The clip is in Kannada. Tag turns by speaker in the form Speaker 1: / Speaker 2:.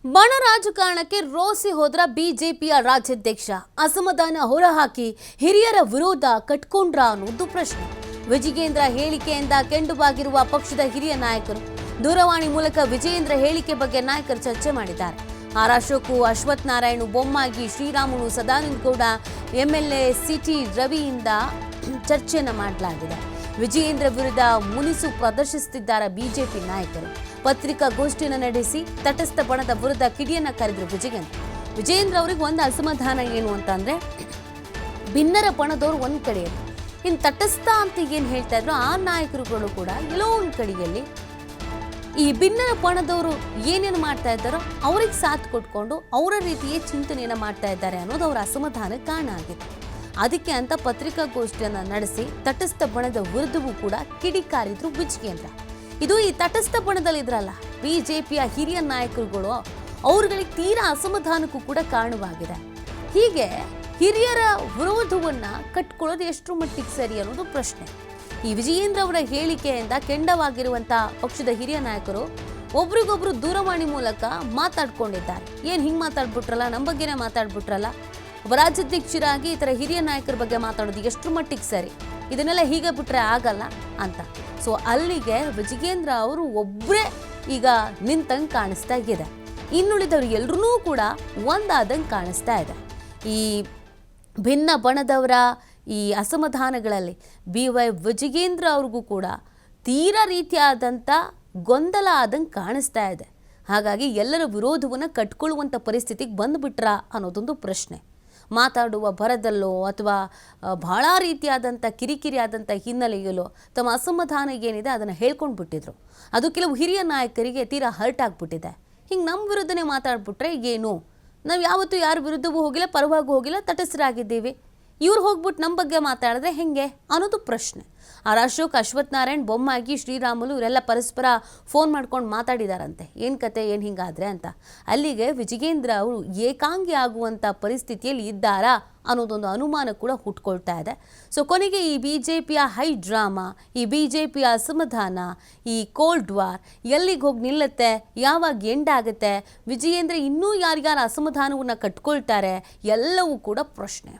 Speaker 1: ಬಣ ರಾಜಕಾರಣಕ್ಕೆ ರೋಸಿ ಹೋದ್ರ ಬಿಜೆಪಿಯ ರಾಜ್ಯಾಧ್ಯಕ್ಷ ಅಸಮಾಧಾನ ಹೊರಹಾಕಿ ಹಿರಿಯರ ವಿರೋಧ ಕಟ್ಕೊಂಡ್ರ ಅನ್ನೋದು ಪ್ರಶ್ನೆ. ವಿಜಯೇಂದ್ರ ಹೇಳಿಕೆಯಿಂದ ಕೆಂಡುವಾಗಿರುವ ಪಕ್ಷದ ಹಿರಿಯ ನಾಯಕರು ದೂರವಾಣಿ ಮೂಲಕ ವಿಜಯೇಂದ್ರ ಹೇಳಿಕೆ ಬಗ್ಗೆ ನಾಯಕರು ಚರ್ಚೆ ಮಾಡಿದ್ದಾರೆ. R Ashok, Ashwath Narayan, Bommai, Sriramulu, Sadananda Gowda, MLA CT ರವಿಯಿಂದ ಚರ್ಚೆಯನ್ನು ಮಾಡಲಾಗಿದೆ. ವಿಜಯೇಂದ್ರ ವಿರುದ್ಧ ಮುನಿಸು ಪ್ರದರ್ಶಿಸುತ್ತಿದ್ದಾರೆ ಬಿಜೆಪಿ ನಾಯಕರು. ಪತ್ರಿಕಾಗೋಷ್ಠಿಯನ್ನು ನಡೆಸಿ ತಟಸ್ಥ ಬಣದ ವಿರುದ್ಧ ಕಿಡಿಯನ್ನ ಕರೆದರು ವಿಜಯೇಂದ್ರ ಅವರಿಗೆ ಒಂದು ಅಸಮಾಧಾನ ಏನು ಅಂತಂದ್ರೆ, ಭಿನ್ನರ ಬಣದವರು ಒಂದ್ ಕಡೆಯಲ್ಲಿ, ಇನ್ನು ತಟಸ್ಥ ಅಂತ ಏನು ಹೇಳ್ತಾ ಇದ್ರು ಆ ನಾಯಕರುಗಳು ಕೂಡ ಎಲ್ಲೋ ಒಂದ್ ಕಡೆಯಲ್ಲಿ ಈ ಭಿನ್ನರ ಬಣದವರು ಏನೇನು ಮಾಡ್ತಾ ಇದ್ದಾರೋ ಅವ್ರಿಗೆ ಸಾಥ್ ಕೊಟ್ಕೊಂಡು ಅವರ ರೀತಿಯೇ ಚಿಂತನೆಯನ್ನ ಮಾಡ್ತಾ ಇದ್ದಾರೆ ಅನ್ನೋದು ಅವರ ಅಸಮಾಧಾನಕ್ಕೆ ಕಾರಣ ಆಗಿದೆ. ಅದಕ್ಕೆ ಅಂತ ಪತ್ರಿಕಾಗೋಷ್ಠಿಯನ್ನು ನಡೆಸಿ ತಟಸ್ಥ ಬಣದ ವಿರುದ್ಧವೂ ಕೂಡ ಕಿಡಿಕಾರಿದ್ರು ವಿಜಯೇಂದ್ರ. ಇದು ಈ ತಟಸ್ಥ ಬಣದಲ್ಲಿ ಇದ್ರಲ್ಲ ಬಿಜೆಪಿಯ ಹಿರಿಯ ನಾಯಕರುಗಳು, ಅವ್ರಗಳಿಗೆ ತೀರಾ ಅಸಮಾಧಾನಕ್ಕೂ ಕೂಡ ಕಾರಣವಾಗಿದೆ. ಹೀಗೆ ಹಿರಿಯರ ವಿರೋಧವನ್ನ ಕಟ್ಕೊಳ್ಳೋದು ಎಷ್ಟು ಮಟ್ಟಿಗೆ ಸರಿ ಅನ್ನೋದು ಪ್ರಶ್ನೆ. ಈ ವಿಜಯೇಂದ್ರ ಅವರ ಹೇಳಿಕೆಯಿಂದ ಕೆಂಡವಾಗಿರುವಂತಹ ಪಕ್ಷದ ಹಿರಿಯ ನಾಯಕರು ಒಬ್ರಿಗೊಬ್ರು ದೂರವಾಣಿ ಮೂಲಕ ಮಾತಾಡ್ಕೊಂಡಿದ್ದಾರೆ. ಏನ್ ಹಿಂಗ್ ಮಾತಾಡ್ಬಿಟ್ರಲ್ಲ, ನಮ್ಮ ಬಗ್ಗೆನೇ ಮಾತಾಡ್ಬಿಟ್ರಲ್ಲ, ಒಬ್ಬ ರಾಜ್ಯಾಧ್ಯಕ್ಷರಾಗಿ ಈ ತರ ಹಿರಿಯ ನಾಯಕರ ಬಗ್ಗೆ ಮಾತಾಡೋದು ಎಷ್ಟು ಮಟ್ಟಿಗೆ ಸರಿ, ಇದನ್ನೆಲ್ಲ ಹೀಗೆ ಬಿಟ್ರೆ ಆಗಲ್ಲ ಅಂತ. ಸೊ ಅಲ್ಲಿಗೆ ವಿಜಯೇಂದ್ರ ಅವರು ಒಬ್ಬರೇ ಈಗ ನಿಂತಂಗೆ ಕಾಣಿಸ್ತಾ ಇದೆ. ಇನ್ನುಳಿದವರು ಎಲ್ಲರೂ ಕೂಡ ಒಂದಾದಂಗೆ ಕಾಣಿಸ್ತಾ ಇದೆ. ಈ ಭಿನ್ನ ಬಣದವರ ಈ ಅಸಮಾಧಾನಗಳಲ್ಲಿ BY ವಿಜಯೇಂದ್ರ ಅವ್ರಿಗೂ ಕೂಡ ತೀರಾ ರೀತಿಯಾದಂಥ ಗೊಂದಲ ಆದಂಗೆ ಕಾಣಿಸ್ತಾ ಇದೆ. ಹಾಗಾಗಿ ಎಲ್ಲರ ವಿರೋಧವನ್ನು ಕಟ್ಕೊಳ್ಳುವಂಥ ಪರಿಸ್ಥಿತಿಗೆ ಬಂದುಬಿಟ್ರಾ ಅನ್ನೋದೊಂದು ಪ್ರಶ್ನೆ. ಮಾತಾಡುವ ಭರದಲ್ಲೋ ಅಥವಾ ಬಹಳ ರೀತಿಯಾದಂಥ ಕಿರಿಕಿರಿ ಆದಂಥ ಹಿನ್ನೆಲೆಯಲ್ಲೋ ತಮ್ಮ ಅಸಮಾಧಾನ ಏನಿದೆ ಅದನ್ನು ಹೇಳ್ಕೊಂಡು ಬಿಟ್ಟಿದ್ರು. ಅದು ಕೆಲವು ಹಿರಿಯ ನಾಯಕರಿಗೆ ತೀರಾ ಹರ್ಟ್ ಆಗಿಬಿಟ್ಟಿದೆ. ಹಿಂಗೆ ನಮ್ಮ ವಿರುದ್ಧನೇ ಮಾತಾಡ್ಬಿಟ್ರೆ ಏನು, ನಾವು ಯಾವತ್ತೂ ಯಾರ ವಿರುದ್ಧವೂ ಹೋಗಿಲ್ಲ, ಪರವಾಗೂ ಹೋಗಿಲ್ಲ, ತಟಸ್ಥರಾಗಿದ್ದೀವಿ, ಇವ್ರು ಹೋಗ್ಬಿಟ್ಟು ನಮ್ಮ ಬಗ್ಗೆ ಮಾತಾಡಿದ್ರೆ ಹೆಂಗೆ ಅನ್ನೋದು ಪ್ರಶ್ನೆ. ಆರ್ ಅಶೋಕ್, ಅಶ್ವಥ್ ನಾರಾಯಣ್, ಬೊಮ್ಮಾಗಿ, ಶ್ರೀರಾಮುಲು ಇವರೆಲ್ಲ ಪರಸ್ಪರ ಫೋನ್ ಮಾಡ್ಕೊಂಡು ಮಾತಾಡಿದಾರಂತೆ, ಏನು ಕತೆ, ಏನು ಹಿಂಗಾದ್ರೆ ಅಂತ. ಅಲ್ಲಿಗೆ ವಿಜಯೇಂದ್ರ ಅವರು ಏಕಾಂಗಿ ಆಗುವಂಥ ಪರಿಸ್ಥಿತಿಯಲ್ಲಿ ಇದ್ದಾರಾ ಅನ್ನೋದೊಂದು ಅನುಮಾನ ಕೂಡ ಹುಟ್ಕೊಳ್ತಾ ಇದೆ. ಸೊ ಕೊನೆಗೆ ಈ ಬಿಜೆಪಿಯ ಹೈ ಡ್ರಾಮಾ, ಈ ಬಿಜೆಪಿಯ ಅಸಮಾಧಾನ, ಈ ಕೋಲ್ಡ್ ವಾರ್ ಎಲ್ಲಿಗೆ ಹೋಗಿ ನಿಲ್ಲುತ್ತೆ, ಯಾವಾಗ ಎಂಡ್ ಆಗುತ್ತೆ, ವಿಜಯೇಂದ್ರ ಇನ್ನೂ ಯಾರಿಗಾರ ಅಸಮಾಧಾನವನ್ನು ಕಟ್ಕೊಳ್ತಾರೆ, ಎಲ್ಲವೂ ಕೂಡ ಪ್ರಶ್ನೆ.